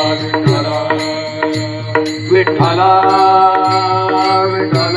विठ्ठला विठ्ठला विठ्ठला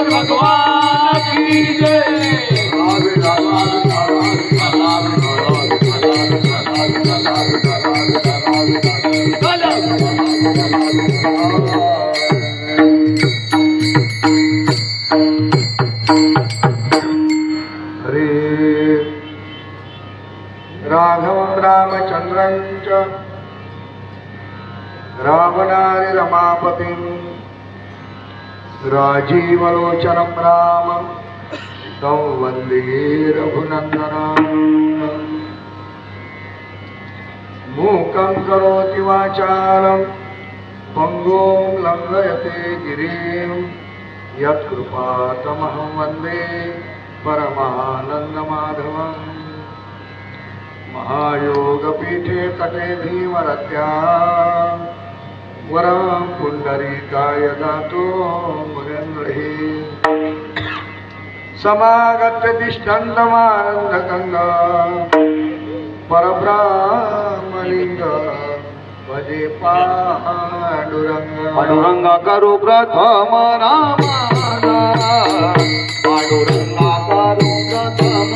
भगवान की जय। राघवं रामचन्द्रं च रावणारि रमापतिं राजीवलोचनं रामं तं वन्दे रघुनन्दनं। मूकं करोति वाचालं पङ्गुं लङ्घयते गिरिं यत्कृपातमहं वन्दे परमानन्दमाधवम्। महायोगपीठे तटे भीमरत्या वरं पुण्डरीकाय दातो मुरेन्द्रहे। समागत्य तिष्ठन्तमानन्दगङ्गा परब्रह्मलिङ्ग भजे पाण्डुरङ्ग। पांडुरंगा करू प्रथम नाम पांडुरंगा करू प्रथम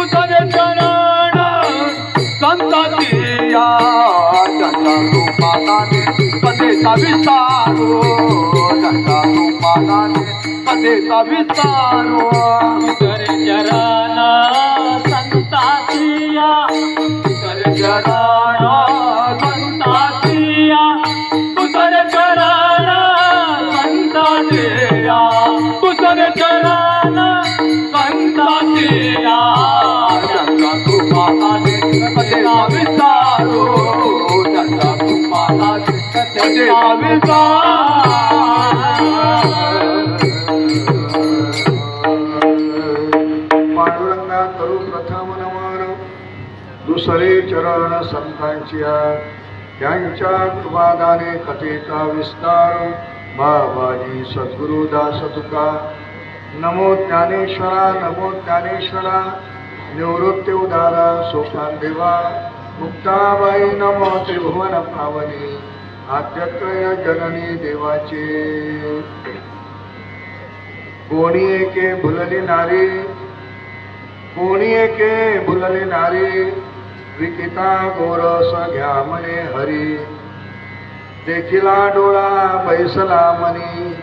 तुझे चरण संतातिया जटा रूपाने कधेचा विस्तारो जटा रूपाने कधेचा विस्तारो तुझे चरण संतातिया तुझे चरण संतातिया तुझे चरण संतातिया तुझे चरण संतातिया जटा रूपाने कधेचा विस्तारो जटा रूपाने कधेचा विस्तारो। पांडुरंगा करू प्रथम नमन दुसरे चरण संतांच्या त्यांच्या कृपादाने कथेचा विस्तार। बाबाजी सद्गुरु दास तुका नमो ज्ञानेश्वरा नमो ज्ञानेश्वरा। निवृत्ती उदारा सोपान देवा मुक्ताबाई नमो त्रिभुवन पावनी आद्यत्रय जननी देवाचे। कोणी एके भुलली नारी कोणी एके भुलली नारी विकिता गोरस घ्या म्हणे हरी। देखिला डोळा बैसला मनी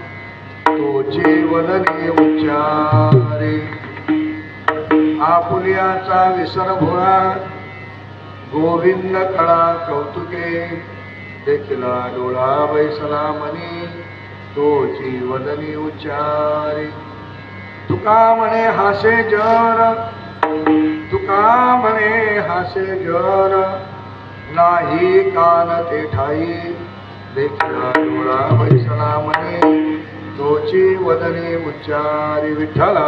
तोचे वदने उच्चारे। आपुलियाचा विसर भोळा गोविंद कळा कौतुके। देखिला डोळा बैसला मनी तोची वदनी उच्चारे। तुका म्हणे हासे जर तुका म्हणे हासे जर नाही कान ते ठाई। देखिला डोळा बैसला म्हणे तोची वदने उच्चारी विठ्ठला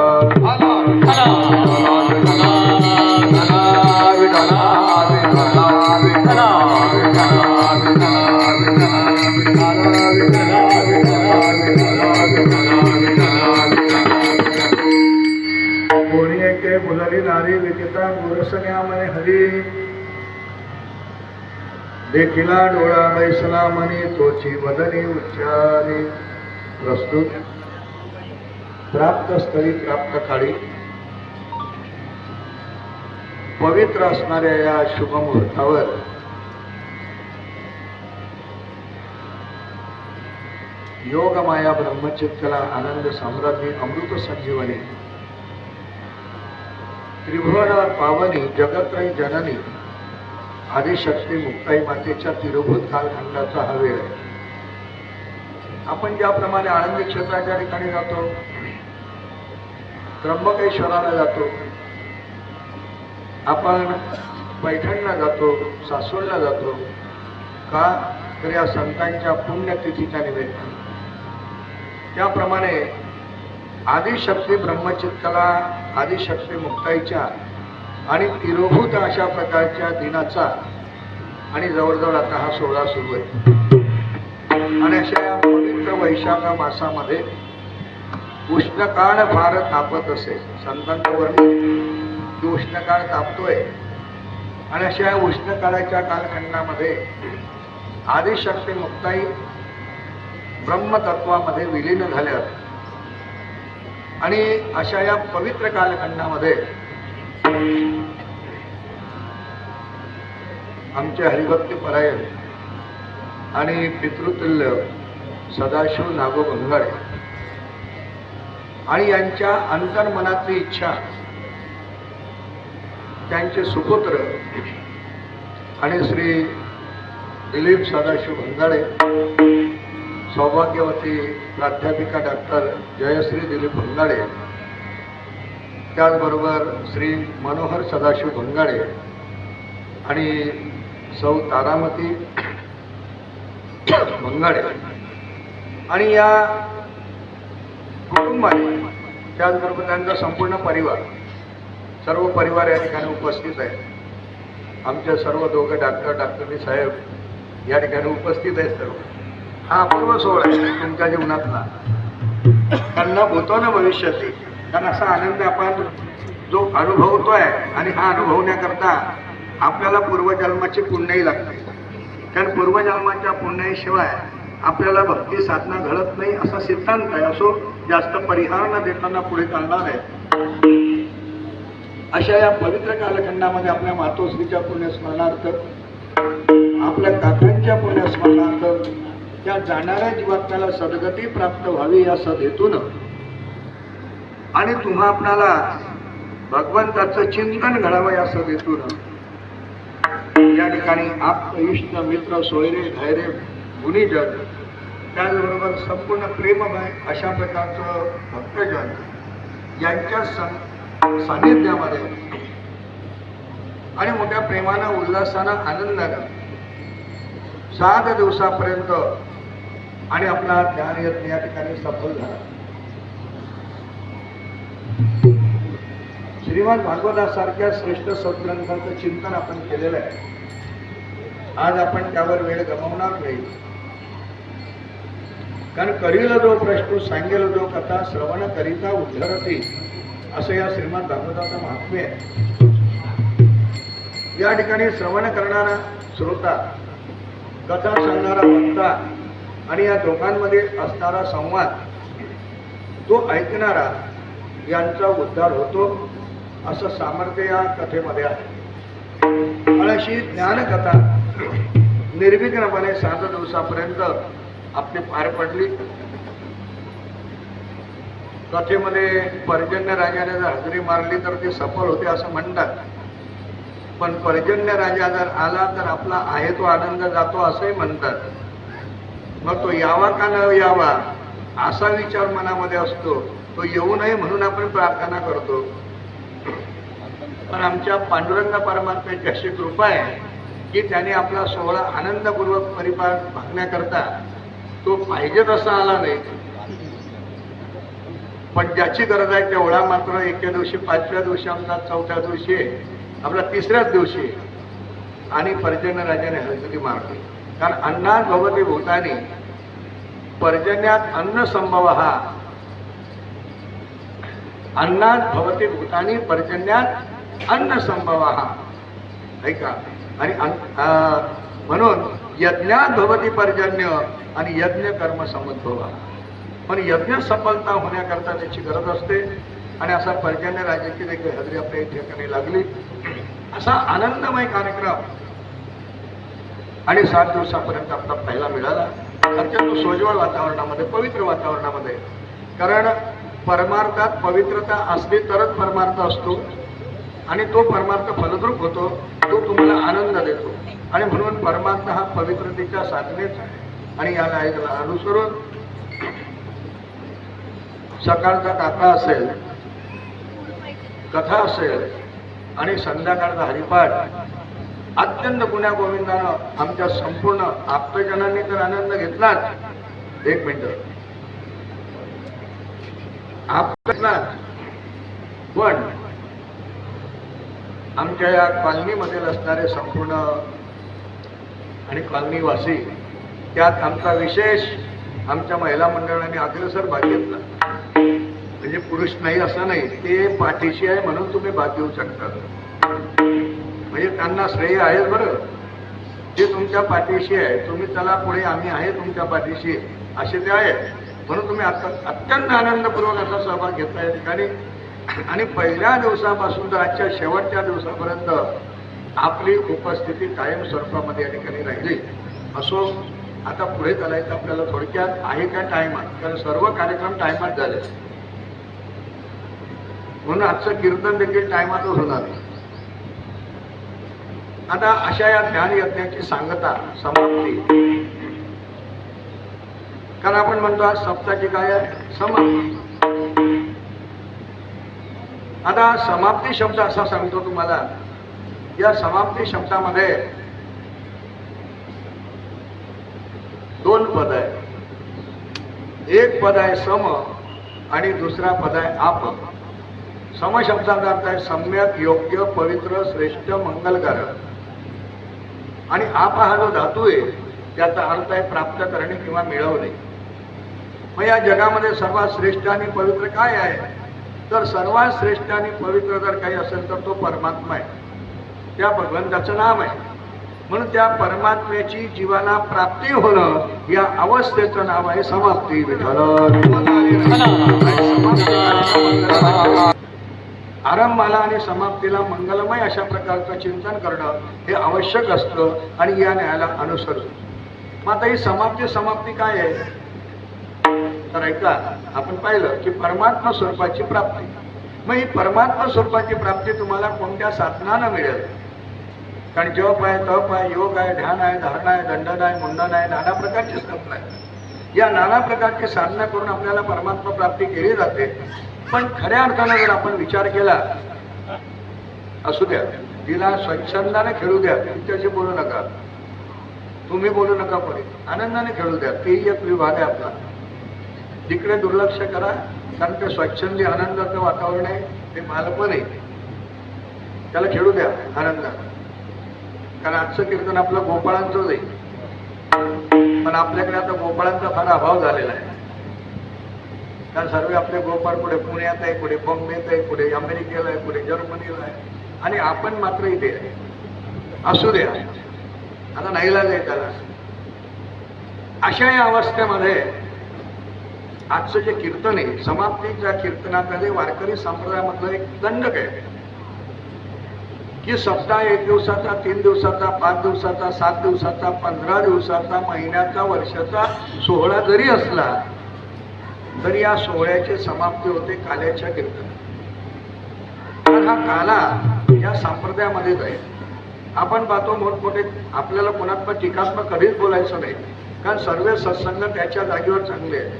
कोणी एके मुलाली नारी विदिता गुरसन्यामने हरी देखिला डोळा बैसला मनी तोची वदनी उच्चारी. प्रस्तुत प्राप्त स्थळी प्राप्त काळी पवित्र असणाऱ्या या शुभ मुहूर्तावर योगमाया ब्रह्मचित्तला आनंद साम्राज्ञी अमृत संजीवनी त्रिभुवन पावनी जगत्रयी जननी आदिशक्ती मुक्ताई मातेच्या तिरोभूत कालखंडाचा हा वेळ आहे. आपण ज्याप्रमाणे आनंदी क्षेत्राच्या ठिकाणी जातो, त्र्यंबकेश्वराला जातो, आपण पैठणला जातो, सासवडला जातो, का तर या संतांच्या पुण्यतिथीच्या निमित्ताने, त्याप्रमाणे आदिशक्ती ब्रह्मचित्तला आदिशक्ती मुक्ताईच्या आणि तिरोभूत अशा प्रकारच्या दिनाचा आणि जवळजवळ आता हा सोहळा सुरू आहे. आणि अशा या पवित्र वैशाख मासामध्ये उष्णकाळ फार तापत असे. संतांच्या वर्णन की उष्णकाळ तापतोय आणि अशा उष्णकाळाच्या कालखंडामध्ये आदिशक्ती मुक्ताई ब्रह्मतत्वामध्ये विलीन झाल्या आणि अशा या पवित्र कालखंडामध्ये आमचे हरिभक्ती परायण आणि पितृतुल्य सदाशिव नागो बंगाडे आणि यांच्या अंतर्मनातली इच्छा, त्यांचे सुपुत्र आणि श्री दिलीप सदाशिव बंगाडे, सौभाग्यवती प्राध्यापिका डॉक्टर जयश्री दिलीप बंगाडे, त्याचबरोबर श्री मनोहर सदाशिव बंगाडे आणि सौ तारामती बंगाडे आणि या कुटुंबाने, त्याचबरोबर त्यांचा संपूर्ण परिवार, सर्व परिवार या ठिकाणी उपस्थित आहे. आमच्या सर्व दोघं डॉक्टरनी साहेब या ठिकाणी उपस्थित आहेत. सर्व हा अपूर्व सोहळा आहे तुमच्या जीवनातला, त्यांना होतो ना भविष्यातील. कारण असा आनंद आपण जो अनुभवतोय आणि हा अनुभवण्याकरता आपल्याला पूर्वजन्माची पुण्याही लागते. कारण पूर्वजन्माच्या पुण्याशिवाय आपल्याला भक्ती साधना घडत नाही असा सिद्धांत आहे. असो जास्त परिहार न देताना पुढे चालणार आहे. अशा या पवित्र कालखंडामध्ये आपल्या मातोश्रीच्या पुण्यस्मरणार्थ, आपल्या काकांच्या पुण्यस्मरणार्थ त्या जाणाऱ्या जीवात्म्याला सद्गती प्राप्त व्हावी या सदेतून आणि तुम्हा आपणाला भगवंताचं चिंतन घडावं या सदेतून या ठिकाणी आप इष्ट मित्र सोयरे धैर्य गुणीजन, त्याचबरोबर संपूर्ण प्रेममय अशा प्रकारचं भक्तजन यांच्या सानिध्यामध्ये आणि मोठ्या प्रेमानं उल्हासानं आनंदानं 7 दिवसापर्यंत आणि आपला ध्यान यज्ञ या ठिकाणी सफल झाला. श्रीमद भागवतासारख्या श्रेष्ठ सद्ग्रंथाचं चिंतन आपण केलेलं आहे. आज आपण त्यावर वेळ गमावणार नाही. कारण करील जो प्रश्न सांगेल जो कथा श्रवण करिता उद्धरती असं या श्रीमद भागवताचं महात्म्य आहे. या ठिकाणी श्रवण करणारा श्रोता, कथा सांगणारा वक्ता आणि या दोघांमध्ये असणारा संवाद, तो ऐकणारा यांचा उद्धार होतो असं सामर्थ्य या कथेमध्ये आहे. आणि अशी ज्ञानकथा निर्विघ्नपणे 7 दिवसापर्यंत आपली पार पडली. कथेमध्ये पर्जन्य राजाने जर हजेरी मारली तर ते सफल होते असं म्हणतात. पण पर्जन्य राजा जर आला तर आपला आहे तो आनंद जातो असंही म्हणतात. मग तो यावा का न यावा असा विचार मनामध्ये असतो. तो येऊ नये म्हणून आपण प्रार्थना करतो. पण आमच्या पांडुरंग परमात्म्याची अशी कृपा आहे की त्याने आपला सोहळा आनंदपूर्वक परिपार भागण्याकरता तो पाहिजे तसा आला नाही. पण ज्याची गरज आहे तेवढा मात्र एके दिवशी 5व्या दिवशी आमचा 4थ्या दिवशी आहे, आपला 3ऱ्याच दिवशी आहे. आणि पर्जन्य राजाने हळदी मारली. कारण अन्नात भवती भूतानी, पर्जन्यात अन्न संभव हा, अन्नात भवती भूतानी पर्जन्यात अन्न संभव हा, ऐका. आणि म्हणून यज्ञात भवती पर्जन्य आणि यज्ञ कर्म समुद्भव. पण यज्ञ सफलता होण्याकरता त्याची गरज असते. आणि असा पर्जन्य राजाची देखील हजेरी आपल्या ठिकाणी लागली. असा आनंदमय कार्यक्रम आणि 7 दिवसापर्यंत आपला पहिला मिळाला. अत्यंत सोज्वळ वातावरणामध्ये, पवित्र वातावरणामध्ये. कारण परमार्थात पवित्रता असली तरच परमार्थ असतो आणि तो परमार्थ फलद्रूप होतो, तो तुम्हाला आनंद देतो. आणि म्हणून परमार्थ हा पवित्रतेच्या साधनेच आहे. आणि याला अनुसरून सकाळचा काका असेल, कथा असेल आणि संध्याकाळचा हरिपाठ अत्यंत गुण्या गोविंदानं आमच्या संपूर्ण आप्तजनांनी तर आनंद घेतलाच. एक मिनिट, पण आमच्या या कॉलनीमध्ये असणारे संपूर्ण आणि कॉलनीवासी, त्यात आमचा विशेष आमच्या महिला मंडळाने अग्रेसर भाग घेतला. म्हणजे पुरुष नाही असं नाही, ते पाठीशी आहे म्हणून तुम्ही भाग घेऊ शकता. म्हणजे त्यांना श्रेय आहे बरं, ते तुमच्या पाठीशी आहे, तुम्ही चला पुढे, आम्ही आहे तुमच्या पाठीशी, असे ते आहे. म्हणून तुम्ही अत्यंत आनंदपूर्वक असा सहभाग घेतला या ठिकाणी. आणि पहिल्या दिवसापासून तर आजच्या शेवटच्या दिवसापर्यंत आपली उपस्थिती कायम स्वरूपामध्ये या ठिकाणी राहिली. असो, आता पुढे चालायचं आपल्याला. थोडक्यात आहे का टायमात, कारण सर्व कार्यक्रम टायमात झाले, म्हणून आजचं कीर्तन देखील टायमातच होणार. आता अशा या ध्यान यज्ञाची सांगता समाप्ती. कारण आपण म्हणतो आज सप्ताची काय आहे, समाप्ती. आता समाप्ती शब्द असा सांगतो तुम्हाला. या समाप्ती शब्दामध्ये 2 पद आहे. एक पद आहे सम आणि दुसरा पद आहे आप. सम शब्दाचा अर्थ आहे सम्यक, योग्य, पवित्र, श्रेष्ठ, मंगलकारक. आणि आप हा जो धातू आहे त्याचा अर्थ आहे प्राप्त करणे किंवा मिळवणे. मग या जगामध्ये सर्वात श्रेष्ठ आणि पवित्र काय आहे, तर सर्वात श्रेष्ठ आणि पवित्र जर काही असेल तर तो परमात्मा आहे. त्या भगवंताचं नाम आहे. म्हणून त्या परमात्म्याची जीवाला प्राप्ती होणं या अवस्थेचं नाव आहे समाप्ती. आरंभाला आणि समाप्तीला मंगलमय अशा प्रकारचं चिंतन करणं हे आवश्यक असतं आणि या न्यायाला अनुसरून. मग आता ही समाप्ती काय आहे, तर ऐका, आपण पाहिलं की परमात्मा स्वरूपाची प्राप्ती. मग ही परमात्मा स्वरूपाची प्राप्ती तुम्हाला कोणत्या साधनानं मिळेल. कारण जप आहे, तप आहे, योग आहे, ध्यान आहे, धारणा आहे, दंडन आहे, मुंडन आहे, नाना प्रकारची साधनं आहे. या नाना प्रकारची साधना करून आपल्याला परमात्मा प्राप्ती केली जाते. पण खऱ्या अर्थानं जर आपण विचार केला, असू द्या, तिला स्वच्छंदाने खेळू द्या, तिच्याशी बोलू नका, तुम्ही बोलू नका, पुढे आनंदाने खेळू द्या, तेही एक विभाग आहे आपला. तिकडे दुर्लक्ष करा, कारण ते स्वच्छंदी आनंदाचं वातावरण आहे, ते मालपण आहे, त्याला खेळू द्या आनंदाने. कारण आजचं कीर्तन आपलं गोपाळांचंच आहे. पण आपल्याकडे आता गोपाळांचा फार अभाव झालेला आहे. कारण सर्व आपले गोपाळ पुढे पुण्यात आहे, पुढे बॉम्बेत आहे, पुढे अमेरिकेला आहे, पुढे जर्मनीला आहे, आणि आपण मात्र इथे आहे. असू द्या, आता नाही लागेल त्याला. अशा या अवस्थेमध्ये आजचं जे कीर्तन आहे, समाप्तीच्या कीर्तनामध्ये वारकरी संप्रदायामधलं एक दंडक आहे की सप्ताह 1 दिवसाचा, 3 दिवसाचा, 5 दिवसाचा, 7 दिवसाचा, 15 दिवसाचा, महिन्याचा, वर्षाचा सोहळा जरी असला तरी या सोहळ्याची समाप्ती होते काल्याच्या कीर्तनात. तर हा काला या संप्रदायामध्येच आहे. आपण पाहतो मोठमोठे, आपल्याला कोणात टीकात्मक कधीच बोलायचं नाही, कारण सर्व सत्संग त्याच्या जागेवर चांगले आहे,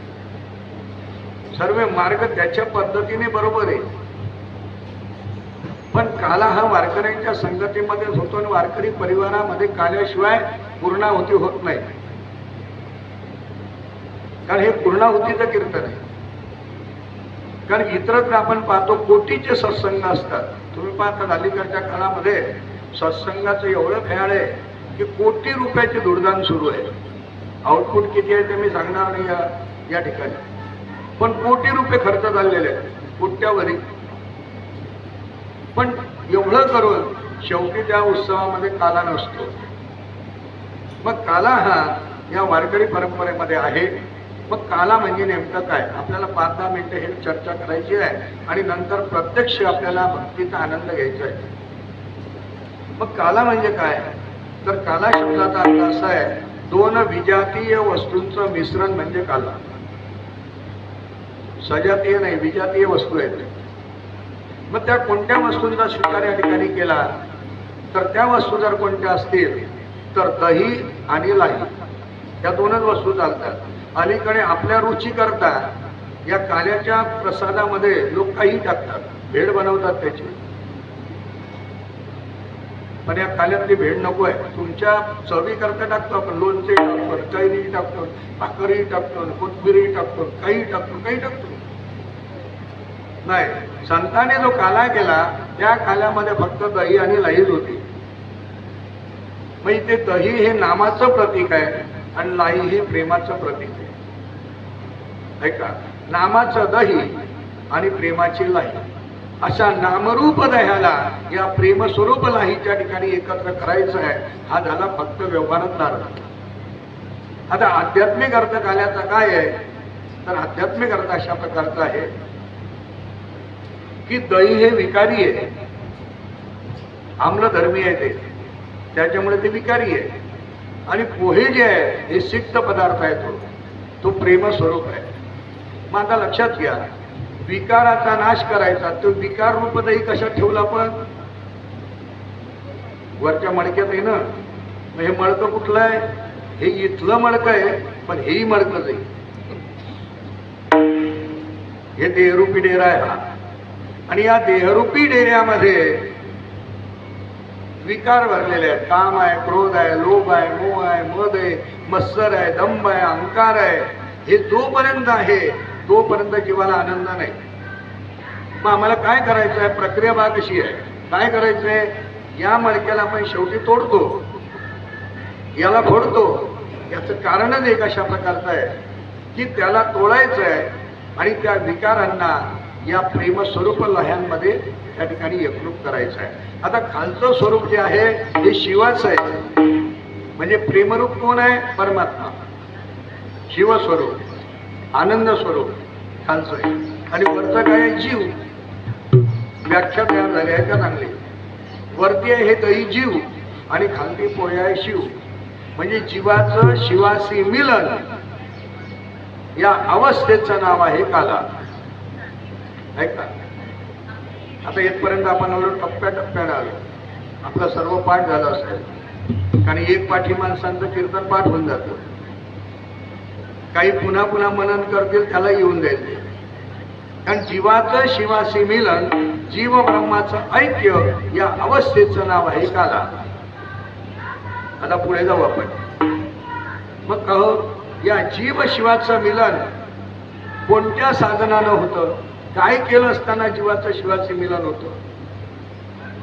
सर्व मार्ग त्याच्या पद्धतीने बरोबर आहे. पण काला हा वारकऱ्यांच्या संगतीमध्येच होतो आणि वारकरी परिवारामध्ये काल्याशिवाय पूर्णाहुती होत नाही. कारण हे पूर्णाहुतीचं कीर्तन आहे. कारण इतरत्र आपण पाहतो कोटीचे सत्संग असतात. तुम्ही पाहता अलीकडच्या काळामध्ये सत्संगाचं एवढं फॅड आहे की कोटी रुपयाचे दुर्दान सुरू आहे. आउटपुट किती आहे ते मी सांगणार नाही या ठिकाणी, पण कोटी रुपये खर्च झालेले आहेत कोट्यावरी. पण एवढं करून शेवटी त्या उत्सवामध्ये काला नसतो. मग काला हा या वारकरी परंपरेमध्ये आहे. मग काला म्हणजे नेमकं काय, आपल्याला 5-10 मिनिटं हे चर्चा करायची आहे आणि नंतर प्रत्यक्ष आपल्याला भक्तीचा आनंद घ्यायचा आहे. मग काला म्हणजे काय, तर काला शब्दाचा अर्थ असा आहे, 2 विजातीय वस्तूंचं मिश्रण म्हणजे काला. सजातीय नाही, विजातीय वस्तू आहेत. मग त्या कोणत्या वस्तूंचा स्वीकार या ठिकाणी केला, तर त्या वस्तू जर कोणत्या असतील तर दही आणि लाही या 2च वस्तू चालतात. अलीकडे आपल्या रुची करता या काल्याच्या प्रसादामध्ये लोक काही टाकतात, भेळ बनवतात त्याची. पण या काल्यातली भेळ नको आहे. तुमच्या चवी करता टाकतो आपण, लोणचे टाकतो, कैरी टाकतो, भाकरी टाकतो, कोथिंबीर टाकतो, काही टाकतो. नाही, संतांनी जो काला केला त्या काल्यामध्ये फक्त दही आणि लाहीच होती. म्हणजे ते दही हे नामाचं प्रतीक आहे आणि लाई हे प्रेमाचं प्रतीक आहे. ऐका, नामाचं दही आणि प्रेमाची लाई, अशा नामरूप दह्याला या प्रेमस्वरूप लाहीच्या ठिकाणी एकत्र करायचं आहे. हा झाला फक्त व्यवहारातला अर्थ. आता आध्यात्मिक अर्थ काल्याचा काय आहे, तर आध्यात्मिक अर्थ अशा प्रकारचा आहे की दही हे विकारी आहे, आम्लधर्मी आहे ते, त्याच्यामुळे ते विकारी आहे. आणि पोहे जे आहे हे सिक्त पदार्थ आहे, तो प्रेमस्वरूप आहे. मग आता लक्षात घ्या, विकाराचा नाश करायचा, तो विकार रूप दही कशात ठेवला, पण वरच्या मडक्यात आहे ना. मग हे मडकं कुठलं आहे, हे इथलं मडकं आहे, पण हेही मडकं जाईल. हे देहरूपी डेरा आहे हा. आणि या देहरूपी डेऱ्यामध्ये विकार भरलेले आहेत. काम आहे, क्रोध आहे, लोभ आहे, मोह आहे, मद आहे, मत्सर आहे, दंभ आहे, अहंकार आहे. हे जोपर्यंत आहे तोपर्यंत जीवाला आनंद नाही. मग आम्हाला काय करायचं आहे, प्रक्रिया बा कशी आहे, काय करायचं आहे, या मडक्याला आपण शेवटी तोडतो, याला फोडतो. याचं कारणच एक अशा प्रकारचं आहे की त्याला तोडायचं आहे आणि त्या विकारांना या प्रेमस्वरूप लह्यांमध्ये त्या ठिकाणी एकरूप करायचं आहे. आता खालचं स्वरूप जे आहे हे शिवाचं आहे. म्हणजे प्रेमरूप कोण आहे, परमात्मा, शिवस्वरूप, आनंद स्वरूप खालचं आहे. आणि वरचं काय आहे, जीव. व्याख्या तयार झाली आहे का चांगली. वरती आहे हे दही जीव आणि खालती पोहे आहे शिव. म्हणजे जीवाचं शिवाशी मिलन या अवस्थेचं नाव आहे काला. ऐका, आता इथपर्यंत आपण टप्प्याटप्प्याने आलो. आपला सर्व पाठ झाला असेल, कारण एक पाठी माणसांचं कीर्तन पाठ होऊन जातं. काही पुन्हा पुन्हा मनन करतील त्याला येऊन जाईल ते. कारण जीवाचं शिवाशी मिलन, जीव ब्रह्माचं ऐक्य या अवस्थेचं नाव आहे काला. आता पुढे जाऊ आपण. मग कहो, या जीव शिवाचं मिलन कोणत्या साधनानं होतं, काय केलं असताना जीवाचं शिवाशी मिलन होतं,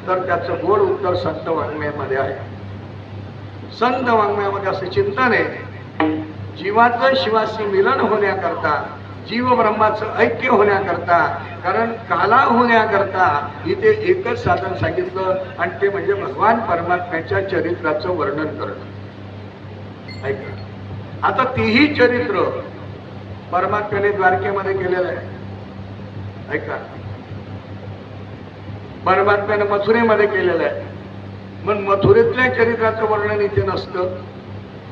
तर त्याचं गोड उत्तर संत वाङ्मयामध्ये आहे. संत वाङ्मयामध्ये असं चिंतन आहे, जीवाचं शिवाशी मिलन होण्याकरता, जीव ब्रह्माचं ऐक्य होण्याकरता, कारण काला होण्याकरता इथे एकच साधन सांगितलं आणि ते म्हणजे भगवान परमात्म्याच्या चरित्राचं वर्णन करणं. ऐका, आता तीही चरित्र परमात्म्याने द्वारकेमध्ये केलेलं आहे. ऐका, परमात्म्याने मथुरेमध्ये केलेलं आहे. मग मथुरेतल्या चरित्राचं वर्णन इथे नसतं,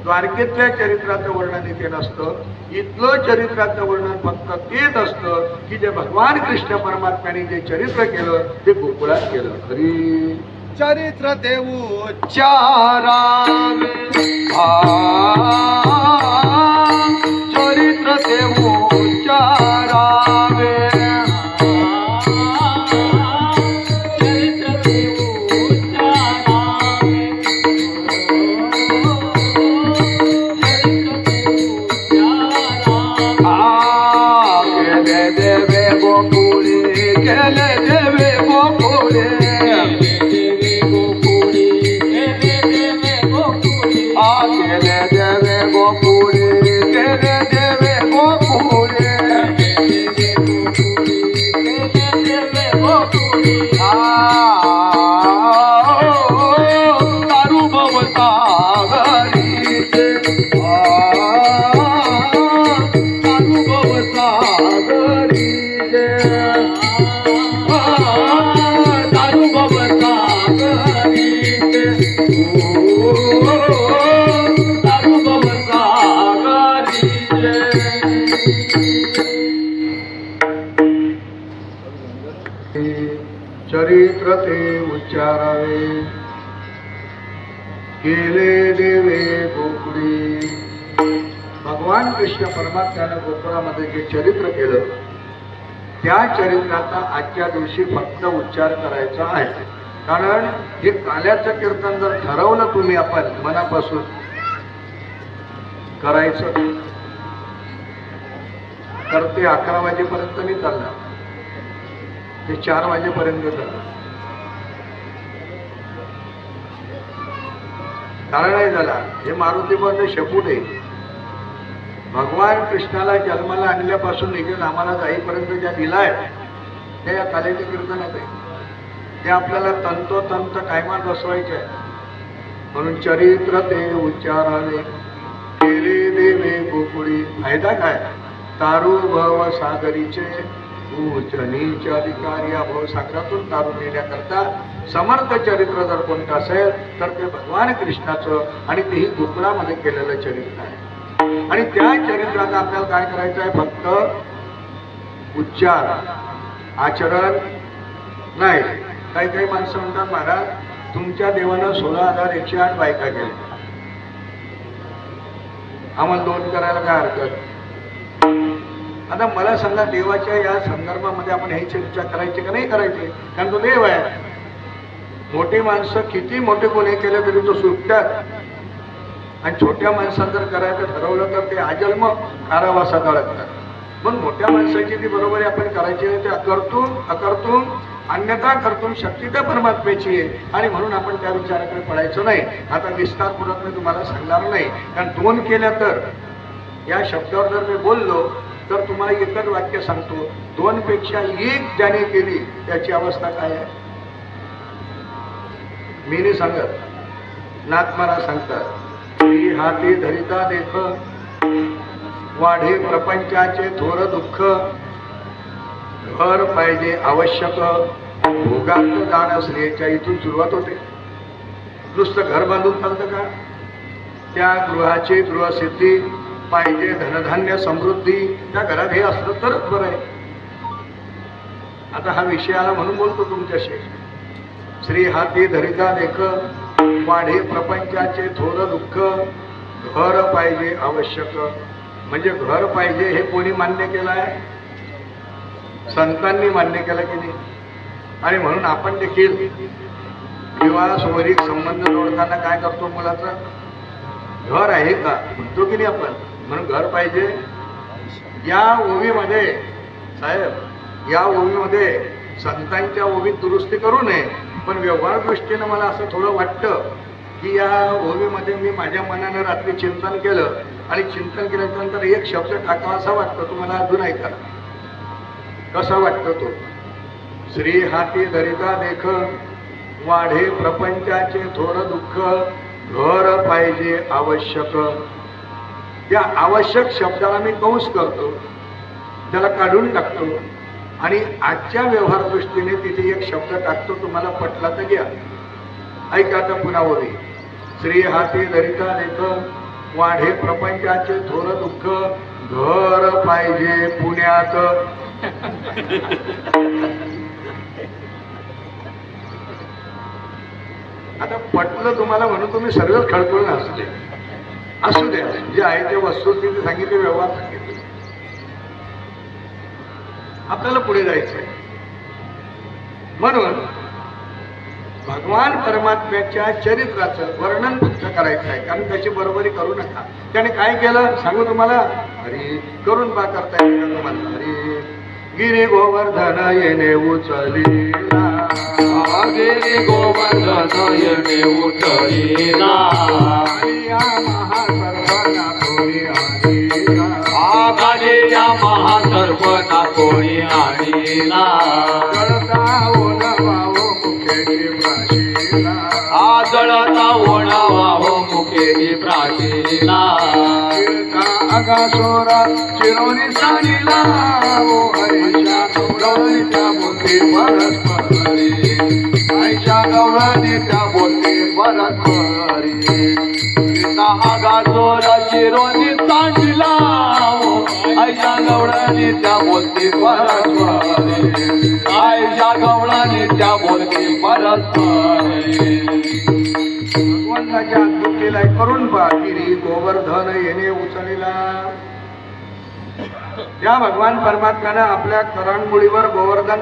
द्वारकेतल्या चरित्राचं वर्णन इथे नसतं. इथलं चरित्राचं वर्णन फक्त तेच असतं की जे भगवान कृष्ण परमात्म्याने जे चरित्र केलं ते गोकुळात केलं. हरी चरित्र देऊ चारावे, चरित्र देऊ चारावे, देवे गोकुळ दारू भवसागरीचे दारू भवसागरीचे चरित्र ते उच्चारावे केले देवे गोकुळी. भगवान कृष्ण परमात्म्यानं गोकुळामध्ये जे चरित्र केलं त्या चरित्राचा आजच्या दिवशी फक्त उच्चार करायचा आहे. कारण हे काल्याचं कीर्तन जर ठरवलं तुम्ही आपण मनापासून करायचं तर ते 11 वाजेपर्यंत नाही चालणार, ते 4 वाजेपर्यंत चालणार. कारण नाही झाला हे मारुतीबद्ध शेपूट आहे. भगवान कृष्णाला जन्माला आणल्यापासून निघून आम्हाला जाईपर्यंत ज्या दिलाय ते या काल्याचे कीर्तनात आहे. ते आपल्याला तंतोतंत टायमात बसवायचे आहे. म्हणून चरित्र ते उच्चाराने केले देवे गोकुळी. फायदा काय? तारू भव सागरीचे उच्च नीच अधिकारी. या भवसागरातून तारून नेण्याकरता समर्थ चरित्र जर कोणतं असेल तर ते भगवान कृष्णाचं आणि तेही गोकुळामध्ये केलेलं चरित्र आहे. आणि त्या चरित्राचा आपल्याला काय करायचं आहे? फक्त उच्चार, आचरण नाही. काही काही माणसं म्हणतात महाराज तुमच्या देवानं 16,108 बायका केल्या, आम्हाला 2 करायला काय हरकत? आता मला सांगा देवाच्या या संदर्भामध्ये आपण ह्याची चर्चा करायची का नाही करायची? कारण तो देव आहे. मोठी माणसं किती मोठे गुन्हे केले तरी तो सुटतात. आणि छोट्या माणसांना जर करायचं ठरवलं तर ते आजन्म कारावासात अडकतात. पण मोठ्या माणसाची ती बरोबरी आपण करायची नाही. ते अकर्तून अन्यथा कर्तून शक्ती त्या परमात्म्याची आहे. आणि म्हणून आपण त्या विचाराकडे पडायचं नाही. आता विस्तारपूर्वक मी तुम्हाला सांगणार नाही, कारण 2 केल्या तर या शब्दावर जर मी बोललो तर तुम्हाला एकच वाक्य सांगतो, 2 पेक्षा 1 ज्याने केली त्याची अवस्था काय आहे? मी नाही सांगत, नाथ मला सांगतात. श्री हाती धरिता देख वाढे प्रपंचाचे थोर दुःख घर पाहिजे आवश्यक भोगात दान स्त्रियेच्या इथून सुरुवात होते. नुसतं घर बांधून चालतं का? त्या गृहाची गृहसिद्धी पाहिजे, धनधान्य समृद्धी त्या घरात हे असलं तरच बरं आहे. आता हा विषय आला म्हणून बोलतो तुमच्याशी. श्री हाती धरिता देख वाढे प्रपंचाचे थोर दुःख घर पाहिजे आवश्यक. म्हणजे घर पाहिजे हे कोणी मान्य केलं आहे? संतांनी मान्य केलं की नाही? आणि म्हणून आपण देखील विवाह सोबरीक संबंध जोडताना काय करतो? मुलाचं घर आहे का म्हणतो की नाही आपण? म्हणून घर पाहिजे. या ओवीमध्ये साहेब, या ओवीमध्ये संतांच्या ओवीत दुरुस्ती करू नये, पण व्यवहार दृष्टीनं मला असं थोडं वाटतं की या ओवीमध्ये मी माझ्या मनानं रात्री चिंतन केलं आणि चिंतन केल्यानंतर एक शब्द टाकावा असा वाटतो. तुम्हाला अजून ऐका कसा वाटतो तो. श्री हाती धरिता देख वाढे प्रपंचाचे थोर दुःख घर पाहिजे आवश्यक. या आवश्यक शब्दाला मी कंस करतो, त्याला काढून टाकतो आणि आजच्या व्यवहार दृष्टीने तिथे एक शब्द टाकतो. तुम्हाला पटला तर घ्या. ऐका आता पुन्हा ओवी. श्री हाती धरिता देख वाढे प्रपंचाचे थोर दुःख घर पाहिजे पुण्यात. आता पटलं तुम्हाला म्हणून तुम्ही सर्वच खळखळून असू द्या. जे आहे ते वस्तुस्थिती सांगितले, व्यवहार सांगितले. आपल्याला पुढे जायचंय. म्हणून भगवान परमात्म्याच्या चरित्राचं वर्णन फक्त करायचं आहे, कारण त्याची बरोबरी करू नका. त्याने काय केलं सांगू तुम्हाला? हरी करून बा करता येईल का तुम्हाला? हरी गिरी गोवर्धन येणे उचलीला, गिरी गोवर्धन येणे उचलीला, या महासर्वांना कोणी आणीला, या महासर्वना कोणी आणीला, जळता ओढवावो मुखेची प्राशीला, जळता ओढवावो मुखेची प्राशीला, चिरता अगासोरा चिरोनी सानीला, ओ हरीच्या गवळणी त्या बोलते परस्परी आईच्या गवळणी त्या बोलते परस्परी सीता हा गाजोरा चिरोनी तांडला आईच्या गवळणी त्या बोलते परस्परी आईच्या गवळणी त्या बोलते परस्परी भगवंताच्या हातून केलाय करून पागिरी गोवर्धन येणे उचलिला. त्या भगवान परमात्म्यानं आपल्या करंगुळीवर गोवर्धन